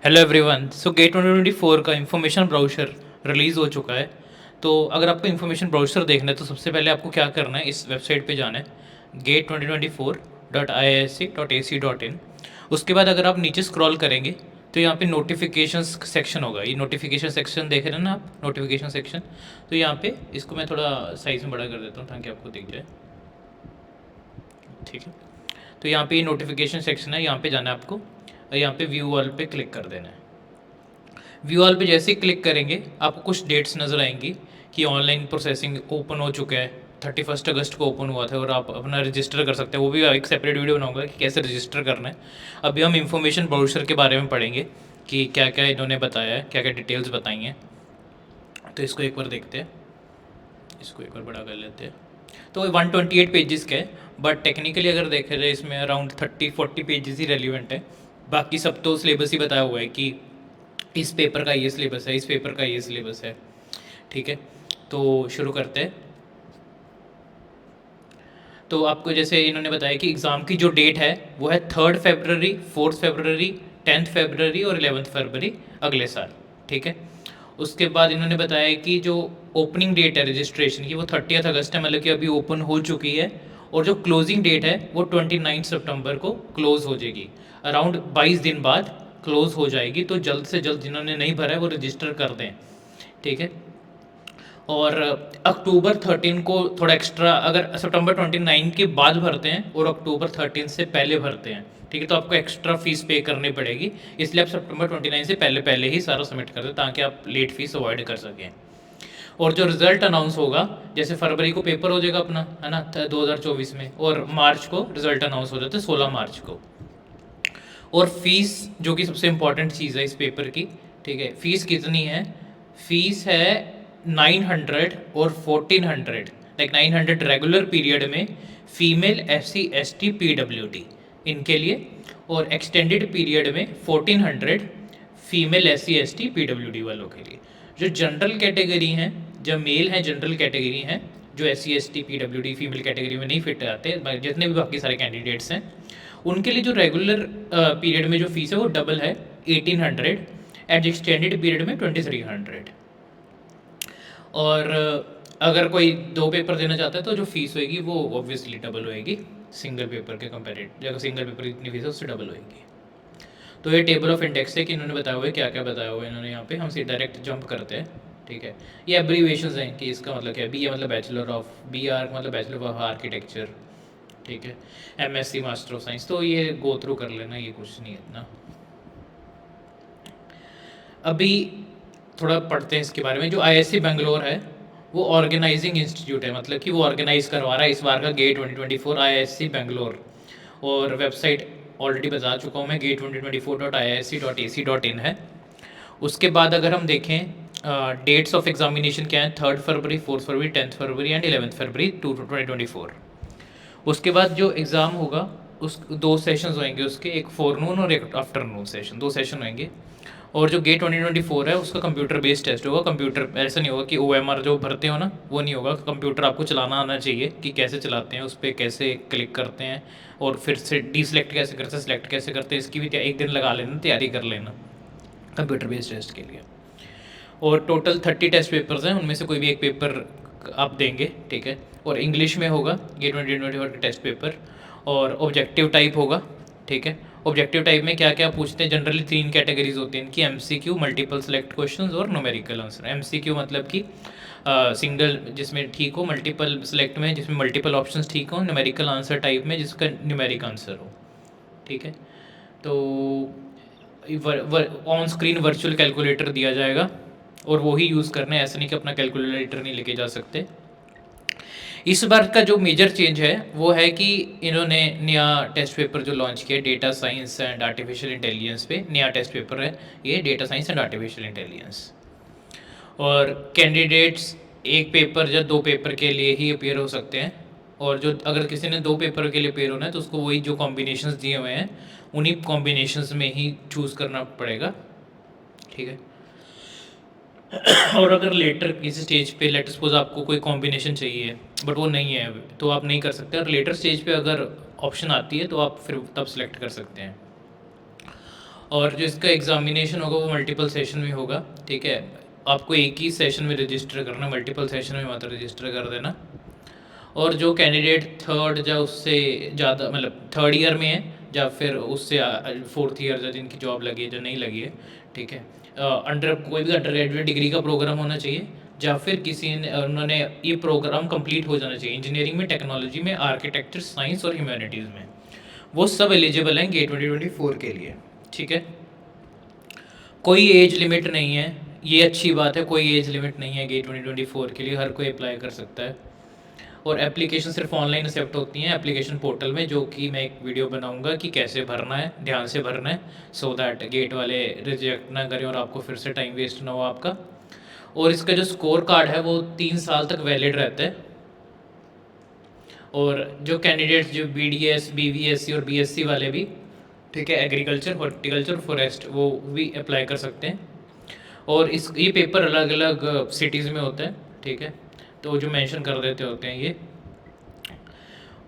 Hello everyone. सो gate 2024 का information browser release हो चुका है। तो अगर आपको इंफॉर्मेशन ब्राउज़र देखना है तो सबसे पहले आपको क्या करना है, इस वेबसाइट पे जाना है gate2024.iisc.ac.in। उसके बाद अगर आप नीचे स्क्रॉल करेंगे तो यहाँ पे नोटिफिकेशंस सेक्शन होगा। ये नोटिफिकेशन सेक्शन देख रहे हैं ना आप, नोटिफिकेशन सेक्शन। तो यहाँ पे इसको मैं थोड़ा साइज़ में बड़ा कर देता हूँ ताकि आपको दिख जाए। ठीक है, तो यहाँ पे ये नोटिफिकेशन सेक्शन है, यहाँ पे जाना है आपको और यहाँ पे व्यू ऑल पे क्लिक कर देना है। व्यू ऑल पे जैसे ही क्लिक करेंगे आपको कुछ डेट्स नज़र आएंगी कि ऑनलाइन प्रोसेसिंग ओपन हो चुका है। 31 अगस्त को ओपन हुआ था और आप अपना रजिस्टर कर सकते हैं। वो भी एक सेपरेट वीडियो बनाऊंगा कि कैसे रजिस्टर करना है। अभी हम इंफॉर्मेशन ब्राउज़र के बारे में पढ़ेंगे कि क्या क्या इन्होंने बताया है, क्या क्या डिटेल्स बताई हैं। तो इसको एक बार देखते हैं, इसको एक बार बड़ा कर लेते हैं। तो 128 पेजेस का है, बट टेक्निकली अगर देखा जाए इसमें अराउंड 30-40 पेजेस ही रेलिवेंट है। बाकी सब तो सिलेबस ही बताया हुआ है कि इस पेपर का ये सिलेबस है, इस पेपर का ये सिलेबस है। ठीक है, तो शुरू करते हैं। तो आपको जैसे इन्होंने बताया कि एग्ज़ाम की जो डेट है वो है 3 फरवरी, 4 फरवरी, 10 फरवरी और 11 फरवरी अगले साल। ठीक है, उसके बाद इन्होंने बताया कि जो ओपनिंग डेट है रजिस्ट्रेशन की वो 30 अगस्त है, मतलब कि अभी ओपन हो चुकी है। और जो क्लोजिंग डेट है वो 29 सितंबर को क्लोज़ हो जाएगी। अराउंड 22 दिन बाद क्लोज़ हो जाएगी। तो जल्द से जल्द जिन्होंने नहीं भरा है वो रजिस्टर कर दें। ठीक है, और अक्टूबर 13 को थोड़ा एक्स्ट्रा, अगर सितंबर 29 के बाद भरते हैं और अक्टूबर 13 से पहले भरते हैं, ठीक है, तो आपको एक्स्ट्रा फीस पे करनी पड़ेगी। इसलिए आप सितंबर 29 से पहले पहले ही सारा सबमिट कर दें ताकि आप लेट फीस अवॉइड कर सकें। और जो रिजल्ट अनाउंस होगा, जैसे फरवरी को पेपर हो जाएगा अपना, है ना, 2024 में, और मार्च को रिजल्ट अनाउंस हो जाता है 16 मार्च को। और फीस जो कि सबसे इम्पॉर्टेंट चीज़ है इस पेपर की, ठीक है, फीस कितनी है? फीस है 900 और 1400। लाइक 900 रेगुलर पीरियड में फीमेल SC ST PWD इनके लिए, और एक्सटेंडेड पीरियड में 1400 फीमेल SC ST PWD वालों के लिए। जो जनरल कैटेगरी हैं, जो मेल हैं जनरल कैटेगरी हैं, जो SC ST PWD female category में नहीं फिट आते, जितने भी बाकी सारे कैंडिडेट्स हैं, उनके लिए जो रेगुलर पीरियड में जो फीस है वो डबल है, 1800। एट एक्सटेंडेड पीरियड में 2300। और अगर कोई 2 पेपर देना चाहता है तो जो फीस होएगी वो ऑब्वियसली डबल होएगी सिंगल पेपर के कंपेरेटिव। अगर सिंगल पेपर की इतनी फीस है उससे डबल होएगी। तो ये टेबल ऑफ इंडेक्स है कि इन्होंने बताया हुआ है क्या क्या बताया हुआ है इन्होंने यहाँ पे। हम सीधे डायरेक्ट जंप करते हैं। ठीक है, ये एब्रीवेशंस हैं कि इसका मतलब क्या है। BA मतलब बैचलर ऑफ, BR मतलब बैचलर ऑफ आर्किटेक्चर। ठीक है, MSc मास्टर ऑफ साइंस। तो ये गो थ्रू कर लेना, ये कुछ नहीं है इतना। अभी थोड़ा पढ़ते हैं इसके बारे में। जो IISc बेंगलोर है वो ऑर्गेनाइजिंग इंस्टीट्यूट है, मतलब कि वो ऑर्गेनाइज करवा रहा है इस बार का गेट 2024 IISc बेंगलोर। और वेबसाइट ऑलरेडी बता चुका हूँ मैं, gate2024.iisc.ac.in है। उसके बाद अगर हम देखें डेट्स ऑफ एग्जामिनेशन क्या है, 3 फरवरी, 4 फरवरी, 10 फरवरी एंड 11 फरवरी 2024। उसके बाद जो एग्ज़ाम होगा उस 2 सेशंस होंगे उसके, एक फॉरनून और एक आफ्टरनून सेशन, 2 सेशन होंगे। और जो गेट 2024 है उसका कंप्यूटर बेस्ड टेस्ट होगा। कंप्यूटर ऐसा नहीं होगा कि OMR जो भरते हो ना वो नहीं होगा। कंप्यूटर आपको चलाना आना चाहिए कि कैसे चलाते हैं, उस पर कैसे क्लिक करते हैं और फिर से डीसेलेक्ट कैसे करते हैं, सेलेक्ट कैसे करते हैं, इसकी भी एक दिन लगा लेना, तैयारी कर लेना कंप्यूटर बेस्ड टेस्ट के लिए। और टोटल 30 टेस्ट पेपर्स हैं, उनमें से कोई भी एक पेपर आप देंगे। ठीक है, और इंग्लिश में होगा ये 2024 का टेस्ट पेपर, और ऑब्जेक्टिव टाइप होगा। ठीक है, ऑब्जेक्टिव टाइप में क्या क्या पूछते हैं, जनरली 3 कैटेगरीज होती हैं इनकी, MCQ, मल्टीपल सेलेक्ट क्वेश्चंस और न्यूमेरिकल आंसर। MCQ मतलब कि सिंगल जिसमें ठीक हो, मल्टीपल सेलेक्ट में जिसमें मल्टीपल ऑप्शंस ठीक हो, न्यूमेरिकल आंसर टाइप में जिसका न्यूमेरिक आंसर हो। ठीक है, तो ऑन स्क्रीन वर्चुअल कैलकुलेटर दिया जाएगा और वो ही यूज़ करना है, ऐसा नहीं कि अपना कैलकुलेटर नहीं लेके जा सकते। इस बार का जो मेजर चेंज है वो है कि इन्होंने नया टेस्ट पेपर जो लॉन्च किया, data science and artificial intelligence पे नया टेस्ट पेपर है ये, data science and artificial intelligence. और कैंडिडेट्स एक पेपर या 2 पेपर के लिए ही अपेयर हो सकते हैं। और जो अगर किसी ने 2 पेपर के लिए अपेयर होना है तो उसको वही जो कॉम्बिनेशंस दिए हुए हैं उन्हीं कॉम्बिनेशंस में ही चूज़ करना पड़ेगा। ठीक है, और अगर लेटर किसी स्टेज पे लेट सपोज आपको कोई कॉम्बिनेशन चाहिए बट वो नहीं है तो आप नहीं कर सकते। और लेटर स्टेज पे अगर ऑप्शन आती है तो आप फिर तब सेलेक्ट कर सकते हैं। और जो इसका एग्ज़ामिनेशन होगा वो मल्टीपल सेशन में होगा, ठीक है। आपको एक ही सेशन में रजिस्टर करना, मल्टीपल सेशन में मत रजिस्टर कर देना। और जो कैंडिडेट थर्ड या उससे ज़्यादा मतलब थर्ड ईयर में है या फिर उससे फोर्थ ईयर या जिनकी जॉब लगी है जो नहीं लगी है, ठीक है, अंडर कोई भी अंडर ग्रेजुएट डिग्री का प्रोग्राम होना चाहिए या फिर किसी ने उन्होंने ये प्रोग्राम कंप्लीट हो जाना चाहिए इंजीनियरिंग में, टेक्नोलॉजी में, आर्किटेक्चर, साइंस और ह्यूमैनिटीज़ में, वो सब एलिजिबल हैं गेट 2024 के लिए, ठीक है। कोई एज लिमिट नहीं है, ये अच्छी बात है, कोई एज लिमिट नहीं है गेट 2024 के लिए, हर कोई अप्लाई कर सकता है। और एप्लीकेशन सिर्फ ऑनलाइन एक्सेप्ट होती हैं एप्लीकेशन पोर्टल में, जो कि मैं एक वीडियो बनाऊंगा कि कैसे भरना है, ध्यान से भरना है, सो दैट गेट वाले रिजेक्ट ना करें और आपको फिर से टाइम वेस्ट ना हो आपका। और इसका जो स्कोर कार्ड है वो 3 साल तक वैलिड रहता है। और जो कैंडिडेट्स जो BDS, BVSC और BSc वाले भी, ठीक है, एग्रीकल्चर, हॉर्टिकल्चर, फॉरेस्ट, वो भी अप्लाई कर सकते हैं। और ये पेपर अलग अलग सिटीज़ में होता है, ठीक है, तो जो मेंशन कर देते होते हैं ये।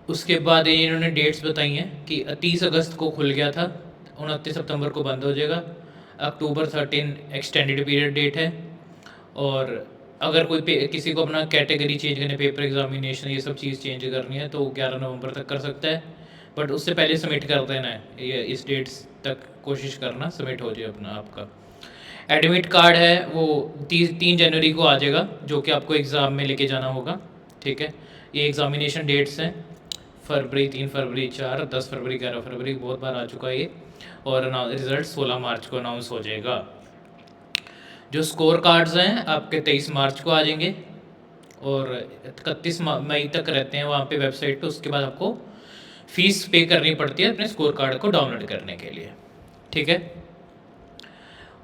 उसके बाद इन्होंने डेट्स बताई हैं कि 30 अगस्त को खुल गया था, 29 सितंबर को बंद हो जाएगा, अक्टूबर 13 एक्सटेंडेड पीरियड डेट है। और अगर कोई किसी को अपना कैटेगरी चेंज करनी, पेपर एग्जामिनेशन, ये सब चीज़ चेंज करनी है तो 11 नवंबर तक कर सकता है, बट उससे पहले सबमिट कर देना है, ये इस डेट्स तक कोशिश करना सबमिट हो जाए अपना आपका। एडमिट कार्ड है वो 3 जनवरी को आ जाएगा, जो कि आपको एग्ज़ाम में लेके जाना होगा, ठीक है। ये एग्ज़ामिनेशन डेट्स हैं फरवरी, 3 फरवरी, 4, 10 फरवरी, 11 फरवरी, बहुत बार आ चुका है ये। और रिज़ल्ट 16 मार्च को अनाउंस हो जाएगा। जो स्कोर कार्ड्स हैं आपके 23 मार्च को आ जाएंगे और 31 मई तक रहते हैं वहाँ पे वेबसाइट पे। उसके बाद आपको फ़ीस पे करनी पड़ती है अपने स्कोर कार्ड को डाउनलोड करने के लिए, ठीक है।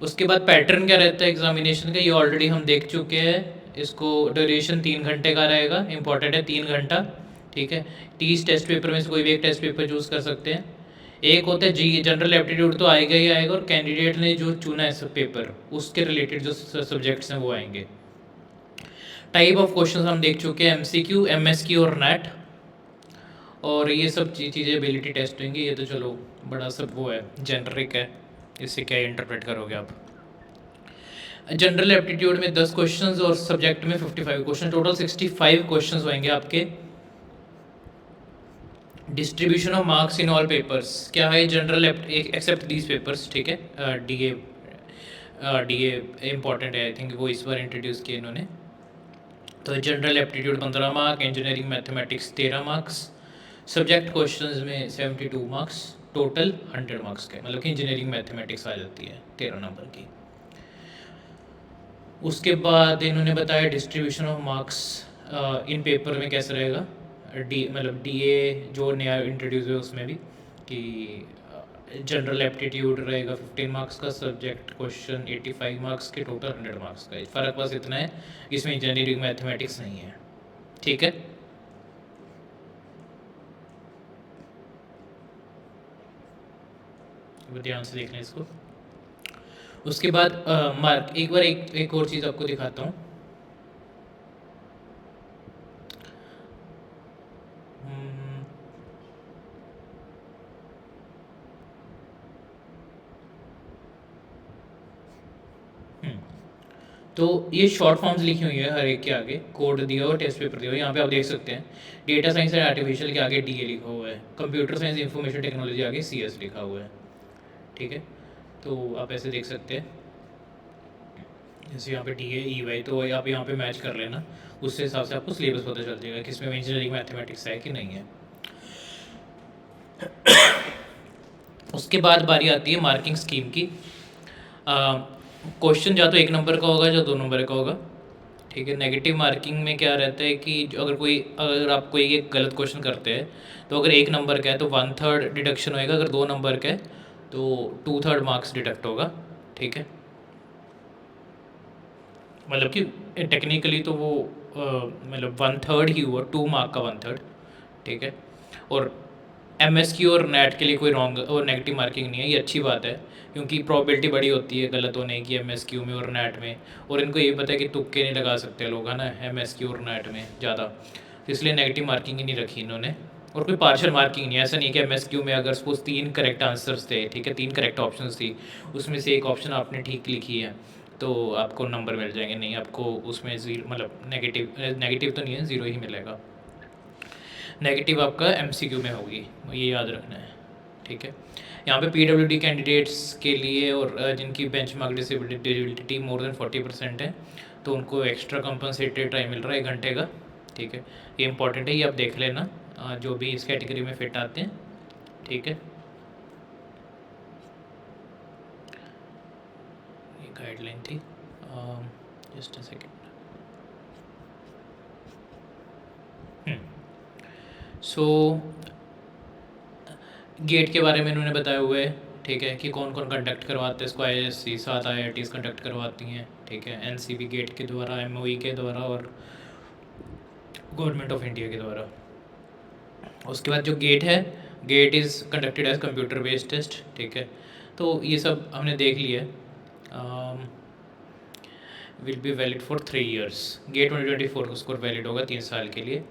उसके बाद पैटर्न क्या रहता है एग्जामिनेशन का, ये ऑलरेडी हम देख चुके हैं। इसको ड्यूरेशन 3 घंटे का रहेगा, इंपॉर्टेंट है 3 घंटा, ठीक है। 30 टेस्ट पेपर में से कोई भी एक टेस्ट पेपर चूज़ कर सकते हैं। एक होता है जनरल एप्टीट्यूड, तो आएगा ही आएगा, और कैंडिडेट ने जो चुना है सब पेपर उसके रिलेटेड जो सब्जेक्ट्स हैं वो आएंगे। टाइप ऑफ क्वेश्चन हम देख चुके हैं, MCQ, MSQ और नेट। और ये सब चीज़ें एबिलिटी टेस्ट होंगी, ये तो चलो बड़ा सब वो है, जेनरिक है, इससे क्या इंटरप्रेट करोगे आप। जनरल एप्टीट्यूड में 10 क्वेश्चंस और सब्जेक्ट में 55 क्वेश्चन, टोटल 65 क्वेश्चंस होंगे आपके। Distribution of marks in all papers क्या है, जनरल एक्सेप्ट दीज पेपर्स, ठीक है। DA इम्पॉर्टेंट है, आई थिंक वो इस बार इंट्रोड्यूस किए इन्होंने। तो general aptitude 15 mark, engineering mathematics 13 marks, subject questions में 72 मार्क्स, टोटल 100 मार्क्स के, मतलब कि इंजीनियरिंग मैथमेटिक्स आ जाती है 13 नंबर की। उसके बाद इन्होंने बताया distribution of marks in paper में कैसे रहेगा, मतलब DA जो नया इंट्रोड्यूस हुआ उसमें भी, कि जनरल एप्टीट्यूड रहेगा 15 मार्क्स का, सब्जेक्ट क्वेश्चन 85 मार्क्स के, टोटल 100 मार्क्स का। फ़र्क बस इतना है इसमें इंजीनियरिंग मैथमेटिक्स नहीं है, ठीक है। ध्यान से देख लें इसको। उसके बाद मार्क, एक बार एक और चीज़ आपको दिखाता हूँ। तो ये शॉर्ट फॉर्म्स लिखी हुई है हर एक के आगे, कोड दिया हुआ, टेस्ट पेपर दिया हुआ, यहाँ पे आप देख सकते हैं। डेटा साइंस एंड आर्टिफिशियल के आगे DA लिखा हुआ है, कंप्यूटर साइंस इंफॉर्मेशन टेक्नोलॉजी आगे CS लिखा हुआ है, ठीक है। तो आप ऐसे देख सकते हैं, जैसे यहाँ पे DA EY, तो आप यहाँ पे मैच कर लेना, उससे हिसाब से आपको सिलेबस पता चल जाएगा कि इसमें इंजीनियरिंग मैथमेटिक्स है कि नहीं है। उसके बाद बारी आती है मार्किंग स्कीम की। क्वेश्चन या तो 1 नंबर का होगा या 2 नंबर का होगा, ठीक है। नेगेटिव मार्किंग में क्या रहता है कि अगर आप कोई एक गलत क्वेश्चन करते हैं तो अगर 1 नंबर का है तो 1/3 डिडक्शन होएगा, अगर 2 नंबर का है तो 2/3 मार्क्स डिडक्ट होगा, ठीक है। मतलब कि टेक्निकली तो वो मतलब 1/3 ही हुआ, 2 मार्क का 1/3, ठीक है। और MSQ और नेट के लिए कोई रॉन्ग और नेगेटिव मार्किंग नहीं है, ये अच्छी बात है, क्योंकि प्रोबेबिलिटी बड़ी होती है गलत होने की MSQ में और नेट में। और इनको ये पता है कि तुक्के नहीं लगा सकते लोग, है ना, MSQ और नेट में ज़्यादा, तो इसलिए नेगेटिव मार्किंग ही नहीं रखी इन्होंने। और कोई पार्शियल मार्किंग नहीं है। ऐसा नहीं है कि एमएसक्यू में अगर सपोज 3 करेक्ट आंसर्स थे, ठीक है, 3 करेक्ट ऑप्शंस थी, उसमें से एक ऑप्शन आपने ठीक लिखी है तो आपको नंबर मिल जाएंगे। नहीं, आपको उसमें ज़ीरो मतलब नेगेटिव नेगेटिव तो नहीं है, ज़ीरो ही मिलेगा। नेगेटिव आपका एमसीक्यू में होगी, ये याद रखना है, ठीक है। यहाँ पे पीडब्ल्यूडी कैंडिडेट्स के लिए और जिनकी बेंचमार्क डिसेबिलिटी मोर देन 40% है तो उनको एक्स्ट्रा कंपनसेटेड टाइम मिल रहा है 1 घंटे का, ठीक है। ये इंपॉर्टेंट है, ये आप देख लेना जो भी इस कैटेगरी में फिट आते हैं, ठीक है। ये गाइडलाइन थी, just a second. So gate के बारे में इन्होंने बताया हुआ है, ठीक है, कि कौन कौन कंडक्ट करवाते हैं इसको। IISc 7 IITs कंडक्ट करवाती हैं, ठीक है, NCB गेट के द्वारा, MOE के द्वारा और गवर्नमेंट ऑफ इंडिया के द्वारा। उसके बाद जो गेट है, GATE is conducted as computer based test, ठीक है। तो ये सब हमने देख लिया है। Will be valid for 3 years। GATE 2024 का स्कोर वैलिड होगा 3 साल के लिए,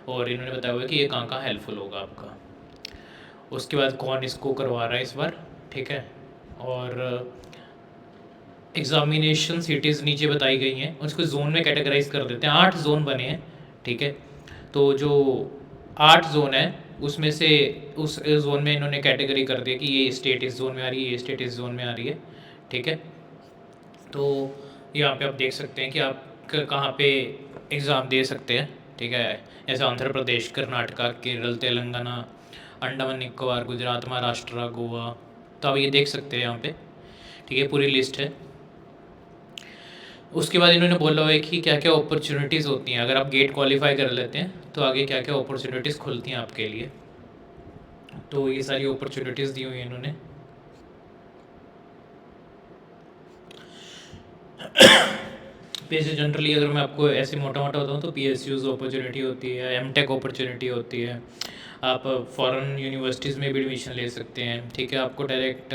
और इन्होंने बताया हुआ है कि ये कहाँ हेल्पफुल होगा आपका। उसके बाद कौन इसको करवा रहा है इस बार, ठीक है। और एग्ज़ामिनेशन सिटीज़ नीचे बताई गई हैं, उसको जोन में कैटेगराइज कर देते हैं। 8 जोन बने हैं, ठीक है। तो जो 8 जोन है उसमें से उस जोन में इन्होंने कैटेगरी कर दिया कि ये स्टेट इस जोन में आ रही है, ये स्टेट इस जोन में आ रही है, ठीक है। तो यहाँ पे आप देख सकते हैं कि आप कहाँ पे एग्ज़ाम दे सकते हैं, ठीक है। जैसे आंध्र प्रदेश, कर्नाटका, केरल, तेलंगाना, अंडमान निकोबार, गुजरात, महाराष्ट्र, गोवा। तो आप ये देख सकते हैं यहाँ पे, ठीक है, पूरी लिस्ट है। उसके बाद इन्होंने बोला हुआ है कि क्या क्या अपॉर्चुनिटीज़ होती हैं अगर आप गेट क्वालिफाई कर लेते हैं तो आगे क्या क्या अपॉर्चुनिटीज़ खुलती हैं आपके लिए। तो ये सारी अपॉर्चुनिटीज़ दी हुई हैं इन्होंने। जैसे जनरली अगर मैं आपको ऐसे मोटा मोटा बताऊँ तो PSUs अपॉर्चुनिटी होती है, MTech अपॉर्चुनिटी होती है, आप फॉरेन यूनिवर्सिटीज़ में भी एडमिशन ले सकते हैं, ठीक है। आपको डायरेक्ट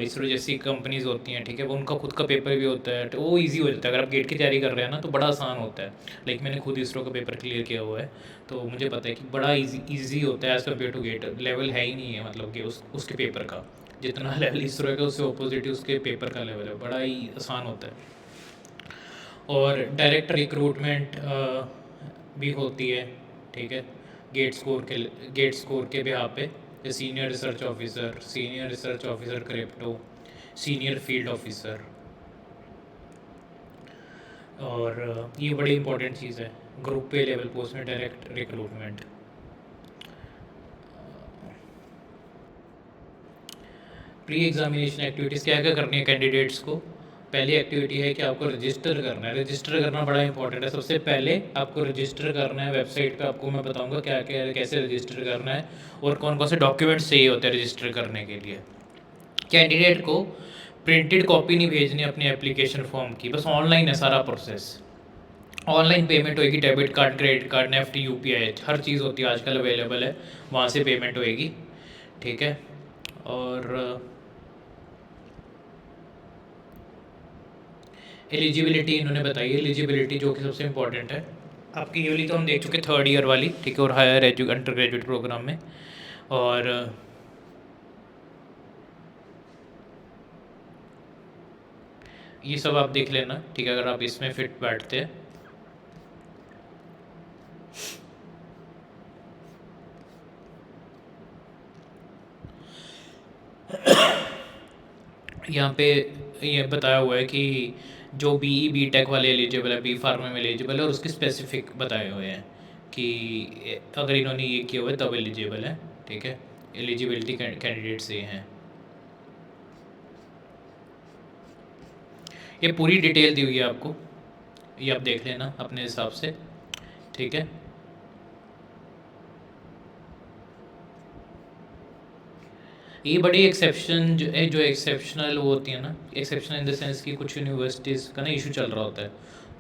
इसरो जैसी कंपनीज़ होती हैं, ठीक है, वो उनका खुद का पेपर भी होता है, तो वो इजी हो जाता है। अगर आप गेट की तैयारी कर रहे हैं ना तो बड़ा आसान होता है। लाइक मैंने खुद इसरो का पेपर क्लियर किया हुआ है तो मुझे पता है कि बड़ा ईजी होता है as compared to GATE. Level है ही नहीं है मतलब कि उसके पेपर का, जितना लेवल इसरो का उससे अपोजिट ही उसके पेपर का लेवल है, बड़ा ही आसान होता है। और डायरेक्ट रिक्रूटमेंट भी होती है, ठीक है, गेट स्कोर के बिहार पे। Senior research officer crypto, senior field officer. और ये बड़ी इंपॉर्टेंट चीज़ है, ग्रुप पे लेवल पोस्ट में direct recruitment. Pre examination activities क्या क्या करनी है कैंडिडेट्स को। पहली एक्टिविटी है कि आपको रजिस्टर करना है। रजिस्टर करना बड़ा इंपॉर्टेंट है। सबसे पहले आपको रजिस्टर करना है। वेबसाइट पे आपको मैं बताऊंगा क्या क्या कैसे रजिस्टर करना है और कौन कौन से डॉक्यूमेंट्स चाहिए होते हैं रजिस्टर करने के लिए। कैंडिडेट को प्रिंटेड कॉपी नहीं भेजनी अपनी एप्लीकेशन फॉर्म की, बस ऑनलाइन है सारा प्रोसेस। ऑनलाइन पेमेंट होएगी, debit card, credit card, NEFT, UPI, हर चीज़ होती है आजकल अवेलेबल है, वहाँ से पेमेंट होएगी, ठीक है। और एलिजिबिलिटी इन्होंने बताई, एलिजिबिलिटी जो कि सबसे इंपॉर्टेंट है आपकी। ये वाली तो हम देख चुके 3rd ईयर वाली, ठीक है, और हायर अंडर ग्रेजुएट प्रोग्राम में। और ये सब आप देख लेना, ठीक है, अगर आप इसमें फिट बैठते हैं। यहाँ पे ये बताया हुआ है कि जो BTech वाले एलिजिबल है, B Pharma में एलिजिबल है, और उसके स्पेसिफिक बताए हुए हैं कि अगर इन्होंने ये किया हुआ है तब एलिजिबल है, ठीक है। एलिजिबिलिटी कैंडिडेट्स ये हैं। ये पूरी डिटेल दी हुई है आपको, ये आप देख लेना अपने हिसाब से, ठीक है। ये बड़ी एक्सेप्शन जो एक्सेप्शनल वो होती है ना, एक्सेप्शनल इन द सेंस कि कुछ यूनिवर्सिटीज़ का ना इशू चल रहा होता है,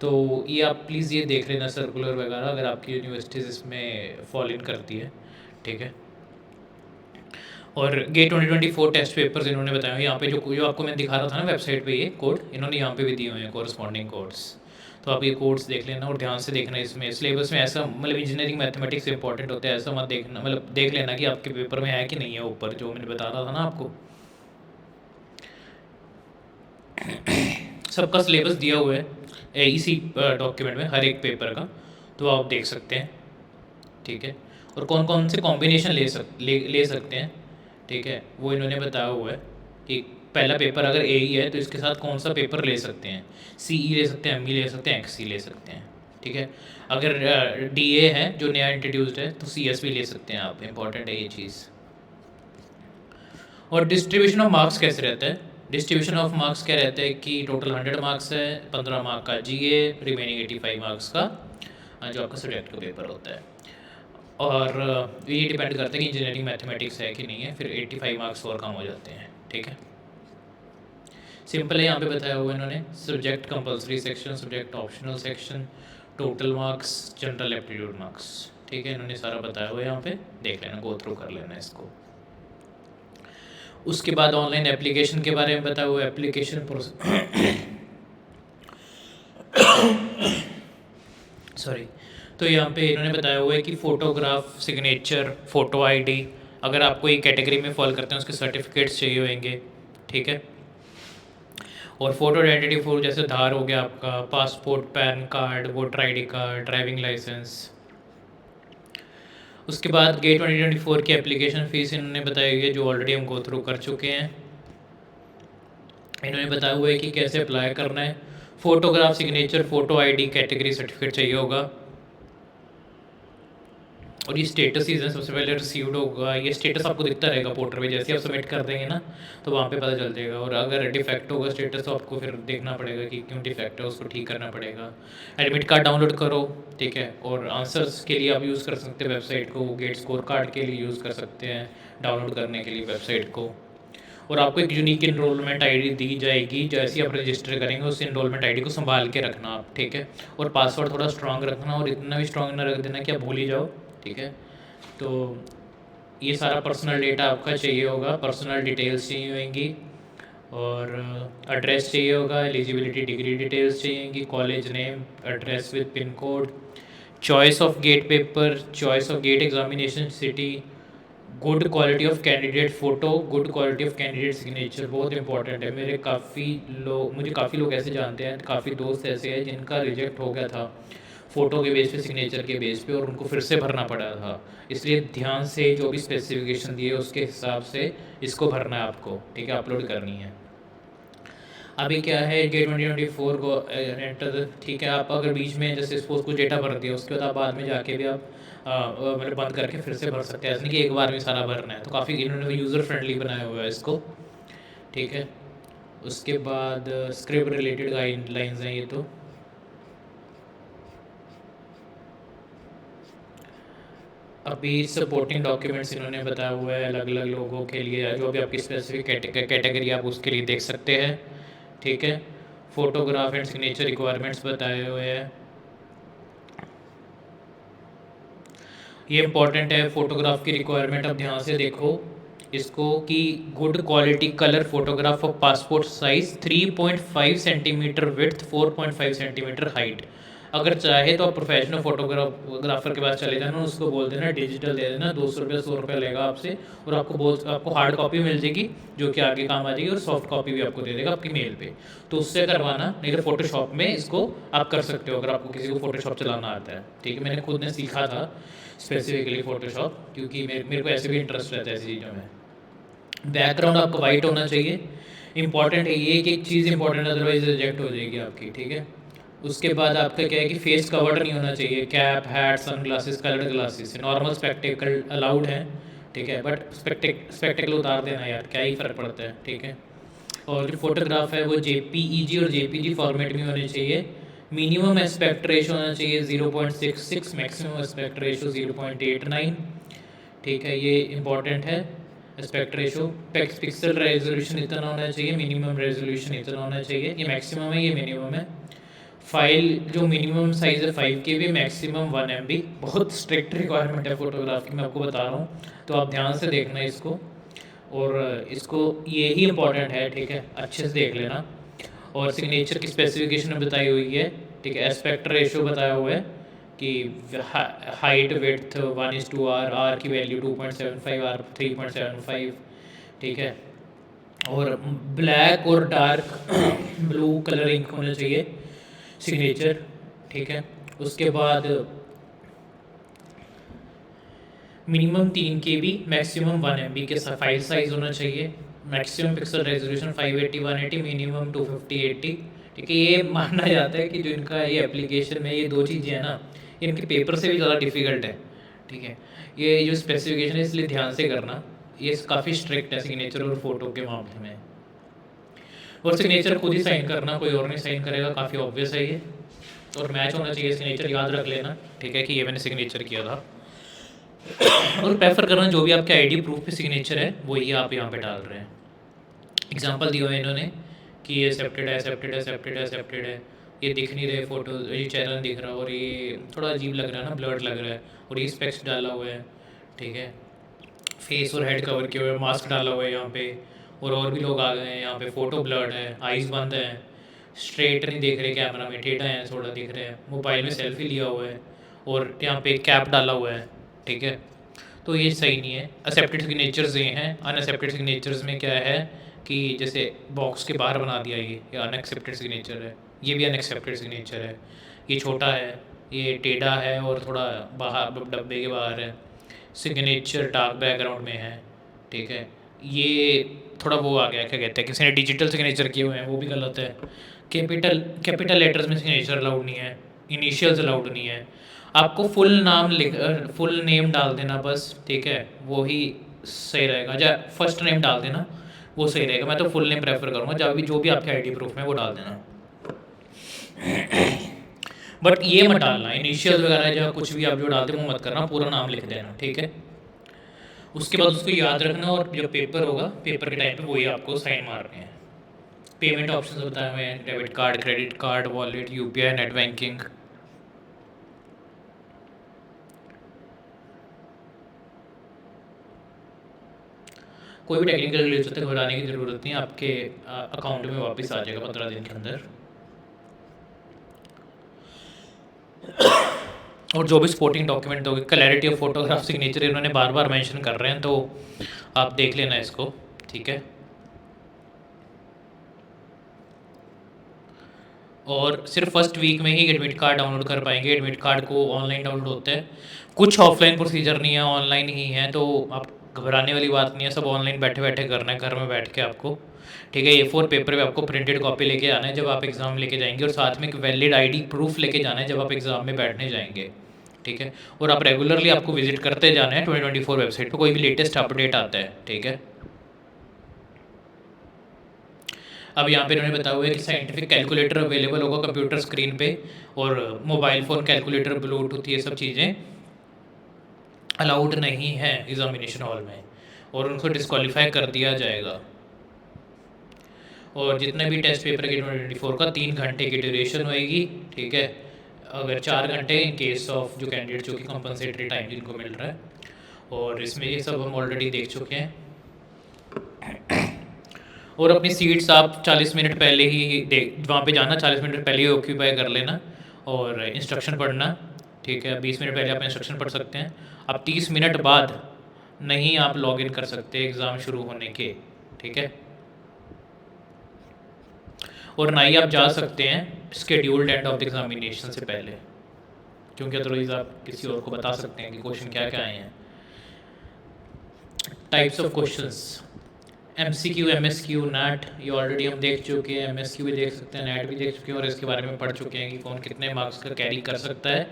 तो ये आप प्लीज़ ये देख लेना सर्कुलर वगैरह अगर आपकी यूनिवर्सिटीज़ इसमें फॉल इन करती है, ठीक है। और गेट 2024 टेस्ट पेपर्स इन्होंने बताया यहाँ पे जो आपको मैं दिखा रहा था ना वेबसाइट पे, ये कोड इन्होंने यहाँ पे भी दिए हुए हैं, कोरस्पॉन्डिंग कोड्स। तो आप ये कोड्स देख लेना और ध्यान से देखना। इसमें सिलेबस में ऐसा मतलब इंजीनियरिंग मैथमेटिक्स इंपॉर्टेंट होता है, ऐसा मत देखना, मतलब देख लेना कि आपके पेपर में है कि नहीं है ऊपर, जो मैंने बता रहा था ना आपको। सबका सिलेबस दिया हुआ है इसी डॉक्यूमेंट में, हर एक पेपर का, तो आप देख सकते हैं, ठीक है। और कौन कौन से कॉम्बिनेशन ले सकते हैं, ठीक है, वो इन्होंने बताया हुआ है कि पहला पेपर अगर ए ही है तो इसके साथ कौन सा पेपर ले सकते हैं। सी ई ले सकते हैं, एम ई ले सकते हैं, एक्स ई ले सकते हैं, ठीक है। अगर डी ए है जो नया इंट्रोड्यूस्ड है तो सी एस भी ले सकते हैं आप, इंपॉर्टेंट है ये चीज़। और डिस्ट्रीब्यूशन ऑफ मार्क्स कैसे रहता है? डिस्ट्रीब्यूशन ऑफ मार्क्स क्या रहता है कि टोटल 100 मार्क्स है, 15 मार्क का जी ए, रिमेनिंग 85 मार्क्स का जो आपका सब्जेक्ट का पेपर होता है। और ये डिपेंड करता है कि इंजीनियरिंग मैथमेटिक्स है कि नहीं है, फिर 85 मार्क्स और कम हो जाते हैं, ठीक है। सिंपल है, यहाँ पे बताया हुआ इन्होंने, subject compulsory section, subject optional section, total marks, general aptitude marks, ठीक है, इन्होंने सारा बताया हुआ है, यहाँ पे देख लेना, गो थ्रू कर लेना इसको। उसके बाद ऑनलाइन एप्लीकेशन के बारे में बताया हुआ है, एप्लीकेशन सॉरी। तो यहाँ पे इन्होंने बताया हुआ है कि फ़ोटोग्राफ, सिग्नेचर, फ़ोटो आईडी, अगर आपको एक कैटेगरी में फॉल करते हैं उसके सर्टिफिकेट्स चाहिए होंगे, ठीक है। और फोटो आइडेंटिटी प्रूफ जैसे आधार हो गया आपका, passport, PAN card, voter ID card, driving licence. उसके बाद गेट 2024 की एप्लीकेशन फ़ीस इन्होंने बताई हुई है, जो ऑलरेडी हम गो थ्रू कर चुके हैं। इन्होंने बताया हुआ है कि कैसे अप्लाई करना है। Photograph, signature, photo ID, category certificate चाहिए होगा। और ये स्टेटस सीजन सबसे पहले रिसीव्ड होगा, ये स्टेटस आपको दिखता रहेगा पोर्टल पे, जैसे आप सबमिट कर देंगे ना तो वहाँ पे पता चल जाएगा। और अगर डिफेक्ट होगा स्टेटस तो आपको फिर देखना पड़ेगा कि क्यों डिफेक्ट है, उसको ठीक करना पड़ेगा। एडमिट कार्ड डाउनलोड करो, ठीक है। और आंसर्स के लिए आप यूज़ कर सकते हैं वेबसाइट को, गेट स्कोर कार्ड के लिए यूज़ कर सकते हैं डाउनलोड करने के लिए वेबसाइट को। और आपको एक यूनिक इनरोलमेंट आईडी दी जाएगी, जैसे ही आप रजिस्टर करेंगे उस इनरोलमेंट आईडी को संभाल के रखना आप, ठीक है। और पासवर्ड थोड़ा स्ट्रांग रखना, और इतना भी स्ट्रांग ना रख देना कि आप भूल ही जाओ, ठीक है। तो ये सारा पर्सनल डेटा आपका चाहिए होगा, पर्सनल डिटेल्स चाहिए होंगी, और एड्रेस चाहिए होगा, एलिजिबिलिटी डिग्री डिटेल्स चाहिएंगी, college name, address with pin code, choice of GATE paper, choice of GATE examination city, good quality of candidate photo, good quality of candidate signature, बहुत important है। मुझे काफ़ी लोग ऐसे जानते हैं, काफ़ी दोस्त ऐसे हैं जिनका रिजेक्ट हो गया था फ़ोटो के बेस पे, सिग्नेचर के बेस पे, और उनको फिर से भरना पड़ा था। इसलिए ध्यान से जो भी स्पेसिफिकेशन दिए उसके हिसाब से इसको भरना है आपको, ठीक है, अपलोड करनी है। अभी क्या है, गेट 2024 को एंटर, ठीक है। आप अगर बीच में जैसे सपोज कुछ डेटा भर दिया, उसके बाद आप बाद में जाके भी आप मतलब बंद करके फिर से भर सकते हैं, ऐसा नहीं कि एक बार में सारा भरना है। तो काफ़ी इन्होंने यूज़र फ्रेंडली बनाया हुआ है इसको, ठीक है। उसके बाद स्क्रिप्ट रिलेटेड गाइडलाइंस हैं ये। तो अभी सपोर्टिंग डॉक्यूमेंट्स इन्होंने बताया हुआ है अलग अलग लोगों के लिए, जो भी आपकी स्पेसिफिक कैटेगरी आप उसके लिए देख सकते हैं, ठीक है। फ़ोटोग्राफ एंड सिग्नेचर रिक्वायरमेंट्स बताए हुए हैं, ये इंपॉर्टेंट है। फ़ोटोग्राफ की रिक्वायरमेंट अब ध्यान से देखो इसको, कि good quality colour photograph of passport size 3.5 centimetre width, 4.5 centimetre height. अगर चाहे तो आप प्रोफेशनल फोटोग्राफर के पास चले जाना, उसको बोल देना डिजिटल दे देना, 200 रुपये 100 रुपये लेगा आपसे, और आपको हार्ड कॉपी मिल जाएगी जो कि आगे काम आ जाएगी, और सॉफ्ट कॉपी भी आपको दे देगा आपकी मेल पे। तो उससे करवाना, नहीं तो फोटोशॉप में इसको आप कर सकते हो अगर आपको किसी को फोटोशॉप चलाना आता है, ठीक है। मैंने खुद ने सीखा था स्पेसिफिकली फ़ोटोशॉप, क्योंकि मेरे को ऐसे भी इंटरेस्ट रहता है ऐसी चीज़ों में। बैकग्राउंड आपका वाइट होना चाहिए, इंपॉर्टेंट है ये, एक चीज़ इंपॉर्टेंट है, अदरवाइज रिजेक्ट हो जाएगी आपकी, ठीक है। उसके बाद आपका क्या है कि फेस कवर्ड नहीं होना चाहिए, cap, hat, sunglasses, coloured glasses, normal spectacle allowed है, ठीक है। बट स्पेक्टिकल उतार देना यार, क्या ही फ़र्क पड़ता है, ठीक है। और जो फोटोग्राफ है वो JPEG और JPG फॉर्मेट में होने चाहिए। मिनिमम एस्पेक्ट रेशो होना चाहिए 0.66, मैक्सिमम एस्पेक्ट रेशो 0.89, ठीक है, ये इंपॉर्टेंट है। एस्पेक्ट रेशो, पिक्सल रेजोल्यूशन इतना होना चाहिए, मिनिमम रेजोल्यूशन इतना होना चाहिए, ये मैक्सिमम है, ये मिनिमम है। फाइल जो मिनिमम साइज़ है 5 KB, मैक्सिमम 1 MB, बहुत स्ट्रिक्ट रिक्वायरमेंट है फोटोग्राफ की, मैं आपको बता रहा हूँ, तो आप ध्यान से देखना इसको, और इसको ये ही इम्पोर्टेंट है, ठीक है, अच्छे से देख लेना। और सिग्नेचर की स्पेसिफिकेशन में बताई हुई है ठीक है। एस्पेक्ट रेशियो बताया हुआ है कि हाइट विड्थ 1:r, आर की वैल्यू 2.75, आर 3.75, ठीक है। और ब्लैक और डार्क ब्लू कलर इंक होना चाहिए सिग्नेचर, ठीक है। उसके बाद मिनिमम 3 KB, मैक्सिमम 1 MB के फाइल साइज होना चाहिए। मैक्सिमम पिक्सल रेजोल्यूशन 580 180, मिनिमम 250 80, ठीक है। ये माना जाता है कि जो इनका ये एप्लीकेशन में ये दो चीज़ें हैं ना, ये इनके पेपर से भी ज़्यादा डिफ़िकल्ट है, ठीक है। ये जो स्पेसिफिकेशन है इसलिए ध्यान से करना, ये काफ़ी स्ट्रिक्ट है सिग्नेचर और फोटो के मामले में। और सिग्नेचर खुद ही साइन करना, कोई और नहीं साइन करेगा, काफ़ी ऑब्वियस है ये। और मैच होना चाहिए सिग्नेचर, याद रख लेना, ठीक है, कि ये मैंने सिग्नेचर किया था। और प्रेफर करना जो भी आपके आईडी प्रूफ पे सिग्नेचर है वही आप यहाँ पे डाल रहे हैं। एग्जांपल दिया है इन्होंने कि ये एक्सेप्टेड है, एक्सेप्टेड है, एक्सेप्टेड है, एक्सेप्टेड है, ये दिख नहीं रहे फोटो, ये चैनल दिख रहा है और ये थोड़ा अजीब लग रहा है ना, ब्लर्ड लग रहा है, और ये स्पेक्स डाला हुआ है, ठीक है। फेस और हेड कवर किए हुए, मास्क डाला हुआ है यहाँ पे, और भी लोग आ गए हैं यहाँ पे, फ़ोटो ब्लर्ड है, आइज़ बंद है, स्ट्रेट नहीं देख रहे कैमरा में, टेढ़ा है थोड़ा दिख रहे हैं, मोबाइल में सेल्फी लिया हुआ है, और यहाँ पे कैप डाला हुआ है, ठीक है। तो ये सही नहीं है। एक्सेप्टेड सिग्नेचर्स ये हैं। अनएक्सेप्टेड सिग्नेचर्स में क्या है कि जैसे बॉक्स के बाहर बना दिया ये अनएक्सेप्टेड सिग्नेचर है, ये भी अनएक्सेप्टेड सिग्नेचर है, ये छोटा है, ये टेढ़ा है और थोड़ा बाहर डब्बे के बाहर है, सिग्नेचर डार्क बैकग्राउंड में है, ठीक है। ये थोड़ा वो आ गया, क्या कहते हैं, किसी ने डिजिटल सिग्नेचर किए हुए हैं, वो भी गलत है। कैपिटल लेटर्स में सिग्नेचर अलाउड नहीं है, इनिशियल्स अलाउड नहीं है। आपको फुल नेम डाल देना बस, ठीक है, वो ही सही रहेगा। या फर्स्ट नेम डाल देना, वो सही रहेगा। मैं तो फुल नेम प्रेफर करूँगा, जो भी आपके आईडी प्रूफ में वो डाल देना। बट ये मत डालना इनिशियल वगैरह, या कुछ भी आप जो डालते हैं वो मत करना, पूरा नाम लिख देना, ठीक है। उसके बाद उसको याद रखना, और जब पेपर होगा, पेपर के टाइम पे वही आपको साइन मारने हैं। पेमेंट ऑप्शन बताए हुए हैं, debit card, credit card, wallet, UPI, net banking. कोई भी टेक्निकल ग्लिच होते घबराने की ज़रूरत नहीं, आपके अकाउंट में वापस आ जाएगा 15 दिन के अंदर। और जो भी सपोर्टिंग डॉक्यूमेंट दोगे, क्लैरिटी ऑफ फोटोग्राफ, सिग्नेचर इन्होंने बार बार मेंशन कर रहे हैं, तो आप देख लेना इसको, ठीक है। और सिर्फ फर्स्ट वीक में ही एडमिट कार्ड डाउनलोड कर पाएंगे। एडमिट कार्ड को ऑनलाइन डाउनलोड होता है, कुछ ऑफलाइन प्रोसीजर नहीं है, ऑनलाइन ही है, तो आप घबराने वाली बात नहीं है, सब ऑनलाइन बैठे बैठे करना है, घर में बैठ के आपको, ठीक है। A4 पेपर पे आपको प्रिंटेड कॉपी लेके आना है जब आप एग्ज़ाम लेके जाएंगे, और साथ में एक वैलिड ID प्रूफ लेके जाना है जब आप एग्ज़ाम में बैठने जाएंगे, ठीक है। और आप रेगुलरली आपको विजिट करते जाना है 2024 वेबसाइट पर, कोई भी लेटेस्ट अपडेट आता है, ठीक है। अब यहाँ पे इन्होंने बताया हुआ है कि साइंटिफिक कैलकुलेटर अवेलेबल होगा कंप्यूटर स्क्रीन पे, और मोबाइल फ़ोन कैलकुलेटर, ब्लूटूथ, ये सब चीज़ें अलाउड नहीं है एग्जामिनेशन हॉल में, और उनको डिस्क्वालीफाई कर दिया जाएगा। और जितने भी टेस्ट पेपर के 2024 का 3 घंटे की ड्यूरेशन होएगी, ठीक है। अगर 4 घंटे इन केस ऑफ जो कैंडिडेट जो कि कंपनसेटरी टाइम जिनको मिल रहा है, और इसमें ये सब हम ऑलरेडी देख चुके हैं। और अपनी सीट्स आप 40 मिनट पहले ही वहाँ पे जाना, 40 मिनट पहले ही ऑक्यूपाई कर लेना, और इंस्ट्रक्शन पढ़ना, ठीक है। 20 मिनट पहले आप इंस्ट्रक्शन पढ़ सकते हैं। अब 30 मिनट बाद नहीं आप लॉग इन कर सकते एग्ज़ाम शुरू होने के, ठीक है। और ना ही आप जा सकते हैं scheduled end of the examination से पहले, क्योंकि अदरवाइज आप किसी और को बता सकते हैं कि क्वेश्चन क्या क्या आए हैं। Types of questions, MCQ, MSQ, NAT, ये ऑलरेडी हम देख चुके हैं। MSQ भी देख सकते हैं, NAT भी देख चुके हैं, और इसके बारे में पढ़ चुके हैं कि कौन कितने मार्क्स का कैरी कर सकता है,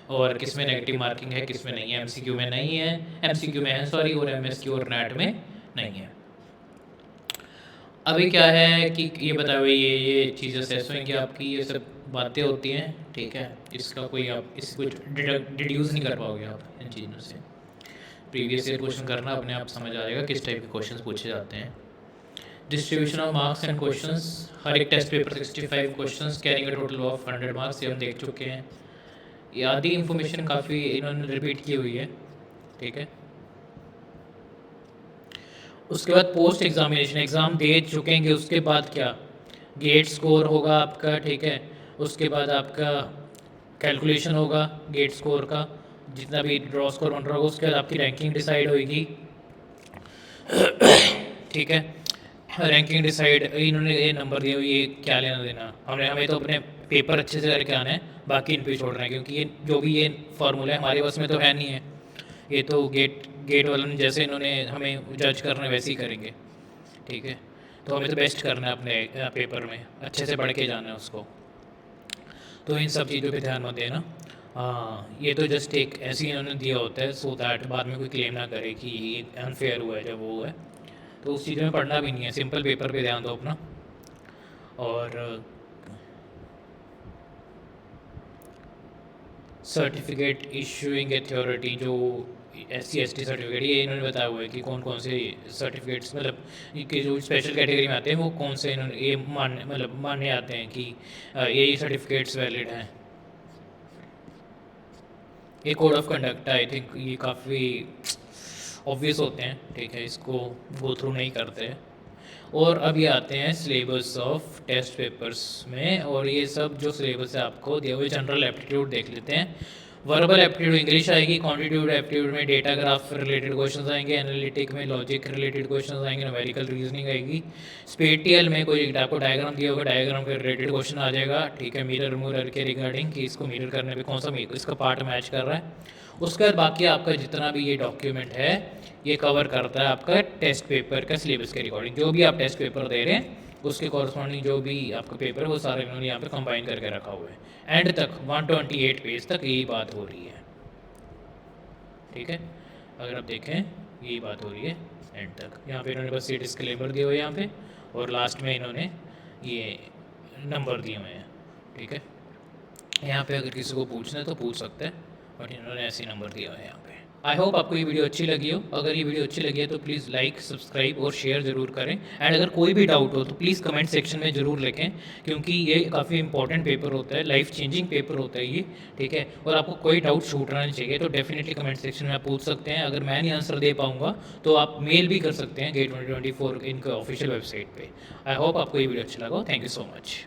और किस में नेगेटिव मार्किंग है, किस में नहीं है। MCQ में नहीं है, MCQ में है सॉरी, और MSQ और NAT में नहीं है। अभी क्या है कि ये बताए हुए ये चीज़ें असेस होंगी आपकी, ये सब बातें होती हैं, ठीक है। इसका कोई आप इसको डिड्यूस नहीं कर पाओगे आप इन चीज़ों से। प्रीवियस ईयर क्वेश्चन करना, अपने आप समझ आ जाएगा किस टाइप के क्वेश्चंस पूछे जाते हैं। Distribution of marks and questions, हर एक test paper 65 questions carrying a total of 100 marks, ये हम देख चुके हैं। ये आधी इन्फॉर्मेशन काफ़ी इन्होंने रिपीट की हुई है, ठीक है। उसके बाद पोस्ट एग्जामिनेशन, एग्ज़ाम दे चुकेंगे, उसके बाद क्या, गेट स्कोर होगा आपका, ठीक है। उसके बाद आपका कैलकुलेशन होगा गेट स्कोर का, जितना भी ड्रॉ स्कोर बन रहा होगा उसके बाद आपकी रैंकिंग डिसाइड होगी। ठीक है, रैंकिंग डिसाइड, इन्होंने ये नंबर दिए हुए, ये क्या लेना देना, हमें तो अपने पेपर अच्छे से करके आना है, बाकी इन पे छोड़ रहे हैं, क्योंकि ये जो भी ये फार्मूला है हमारे बस में तो है नहीं है, ये तो गेट वालों ने जैसे इन्होंने हमें जज करना है वैसे ही करेंगे। ठीक है, तो हमें तो बेस्ट करना है अपने पेपर में, अच्छे से पढ़ के जाना है उसको। तो इन सब चीज़ों पे ध्यान मत देना। हाँ, ये तो जस्ट एक ऐसे ही इन्होंने दिया होता है सो दैट बाद में कोई क्लेम ना करे कि ये अनफेयर हुआ है जब वो है, तो उस चीज़ में पढ़ना भी नहीं है, सिंपल पेपर पे ध्यान दो अपना। और सर्टिफिकेट इशूइंग अथॉरिटी, जो SC/ST सर्टिफिकेट, ये इन्होंने बताया हुआ है कि कौन कौन से सर्टिफिकेट्स, मतलब इनके जो स्पेशल कैटेगरी में आते हैं वो कौन से इन्होंने ये मानने आते हैं कि ये सर्टिफिकेट्स वैलिड हैं। ये code of conduct, I think ये काफ़ी ऑब्वियस होते हैं, ठीक है, इसको गो थ्रू नहीं करते। और अब ये आते हैं सिलेबस ऑफ टेस्ट पेपर्स में, और ये सब जो सिलेबस है आपको दिए हुए, जनरल एप्टीट्यूड देख लेते हैं। वर्बल एप्टीट्यूड इंग्लिश आएगी, क्वांटिटेटिव एप्टीट्यूड में डेटा ग्राफ रिलेटेड क्वेश्चंस आएंगे, एनालिटिक में लॉजिक रिलेटेड क्वेश्चंस आएंगे, न्यूमेरिकल रीजनिंग आएगी, स्पेटियल में कोई आपको डायग्राम दिया होगा, डायग्राम के रिलेटेड क्वेश्चन आ जाएगा। ठीक है, मिरर के रिगार्डिंग कि इसको मिरर करने पे कौन सा इसका पार्ट मैच कर रहा है। उसके बाद बाकी आपका जितना भी ये डॉक्यूमेंट है ये कवर करता है आपका टेस्ट पेपर का सिलेबस के रिकॉर्डिंग, जो भी आप टेस्ट पेपर दे रहे हैं उसके कॉरस्पॉन्डिंग जो भी आपका पेपर है वो सारे इन्होंने यहाँ पे कंबाइन करके रखा हुआ है। एंड तक 128 पेज तक यही बात हो रही है। ठीक है, अगर आप देखें यही बात हो रही है एंड तक। यहाँ पे इन्होंने बस ये डिस्क्लेमर दिए हुए हैं यहाँ पे, और लास्ट में इन्होंने ये नंबर दिए हुए हैं। ठीक है, यहाँ पे अगर किसी को पूछना है तो पूछ सकते हैं, बट इन्होंने ऐसे नंबर दिया हुआ है यहाँ पे। आई होप आपको ये वीडियो अच्छी लगी हो। अगर ये वीडियो अच्छी लगी है तो प्लीज़ लाइक, सब्सक्राइब और शेयर ज़रूर करें। एंड अगर कोई भी डाउट हो तो प्लीज़ कमेंट सेक्शन में ज़रूर लिखें, क्योंकि ये काफ़ी इंपॉर्टेंट पेपर होता है, लाइफ चेंजिंग पेपर होता है ये। ठीक है, और आपको कोई डाउट छूटना नहीं चाहिए, तो डेफिनेटली कमेंट सेक्शन में आप पूछ सकते हैं। अगर मैं नहीं आंसर दे पाऊँगा तो आप मेल भी कर सकते हैं GATE 2024 इनके ऑफिशियल वेबसाइट पर। आई होप आपको ये वीडियो अच्छा लगा। Thank you so much.